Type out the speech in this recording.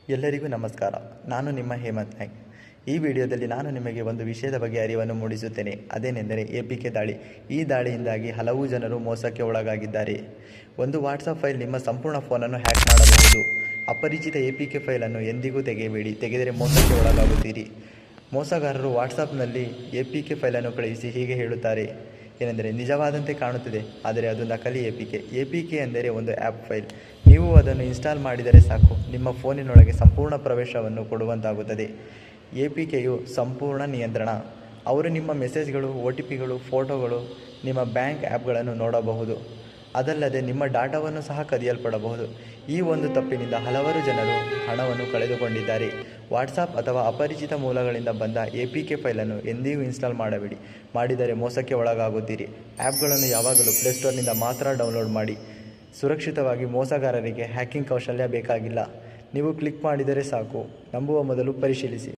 ಎಲ್ಲರಿಗೂ ನಮಸ್ಕಾರ. ನಾನು ನಿಮ್ಮ ಹೇಮಂತ್ ನಾಯ್ಕ್. ಈ ವಿಡಿಯೋದಲ್ಲಿ ನಾನು ನಿಮಗೆ ಒಂದು ವಿಷಯದ ಬಗ್ಗೆ ಅರಿವನ್ನು ಮೂಡಿಸುತ್ತೇನೆ. ಅದೇನೆಂದರೆ APK ದಾಳಿ. ಈ ದಾಳಿಯಿಂದಾಗಿ ಹಲವು ಜನರು ಮೋಸಕ್ಕೆ ಒಳಗಾಗಿದ್ದಾರೆ. ಒಂದು ವಾಟ್ಸಪ್ ಫೈಲ್ ನಿಮ್ಮ ಸಂಪೂರ್ಣ ಫೋನನ್ನು ಹ್ಯಾಕ್ ಮಾಡಬಹುದು. ಅಪರಿಚಿತ APK ಫೈಲನ್ನು ಎಂದಿಗೂ ತೆಗೆಯಬೇಡಿ. ತೆಗೆದರೆ ಮೋಸಕ್ಕೆ ಒಳಗಾಗುತ್ತೀರಿ. ಮೋಸಗಾರರು ವಾಟ್ಸಪ್ನಲ್ಲಿ APK ಫೈಲನ್ನು ಕಳುಹಿಸಿ ಹೀಗೆ ಹೇಳುತ್ತಾರೆ ಏನೆಂದರೆ, ನಿಜವಾದಂತೆ ಕಾಣುತ್ತದೆ, ಆದರೆ ಅದು ನಕಲಿ APK ಎಂದರೆ ಒಂದು ಆ್ಯಪ್ ಫೈಲ್. ನೀವು ಅದನ್ನು ಇನ್ಸ್ಟಾಲ್ ಮಾಡಿದರೆ ಸಾಕು, ನಿಮ್ಮ ಫೋನಿನೊಳಗೆ ಸಂಪೂರ್ಣ ಪ್ರವೇಶವನ್ನು ಕೊಡುವಂತಾಗುತ್ತದೆ. APKಯು ಸಂಪೂರ್ಣ ನಿಯಂತ್ರಣ. ಅವರು ನಿಮ್ಮ ಮೆಸೇಜ್ಗಳು, OTPಗಳು, ಫೋಟೋಗಳು, ನಿಮ್ಮ ಬ್ಯಾಂಕ್ ಆ್ಯಪ್ಗಳನ್ನು ನೋಡಬಹುದು. ಅದಲ್ಲದೆ ನಿಮ್ಮ ಡಾಟಾವನ್ನು ಸಹ ಕದಿಯಲ್ಪಡಬಹುದು. ಈ ಒಂದು ತಪ್ಪಿನಿಂದ ಹಲವಾರು ಜನರು ಹಣವನ್ನು ಕಳೆದುಕೊಂಡಿದ್ದಾರೆ. ವಾಟ್ಸಾಪ್ ಅಥವಾ ಅಪರಿಚಿತ ಮೂಲಗಳಿಂದ ಬಂದ APK ಫೈಲನ್ನು ಎಂದಿಗೂ ಇನ್ಸ್ಟಾಲ್ ಮಾಡಬೇಡಿ. ಮಾಡಿದರೆ ಮೋಸಕ್ಕೆ ಒಳಗಾಗುತ್ತೀರಿ. ಆ್ಯಪ್ಗಳನ್ನು ಯಾವಾಗಲೂ ಪ್ಲೇಸ್ಟೋರ್ನಿಂದ ಮಾತ್ರ ಡೌನ್ಲೋಡ್ ಮಾಡಿ. ಸುರಕ್ಷಿತವಾಗಿ. ಮೋಸಗಾರರಿಗೆ ಹ್ಯಾಕಿಂಗ್ ಕೌಶಲ್ಯ ಬೇಕಾಗಿಲ್ಲ. ನೀವು ಕ್ಲಿಕ್ ಮಾಡಿದರೆ ಸಾಕು. ನಂಬುವ ಮೊದಲು ಪರಿಶೀಲಿಸಿ.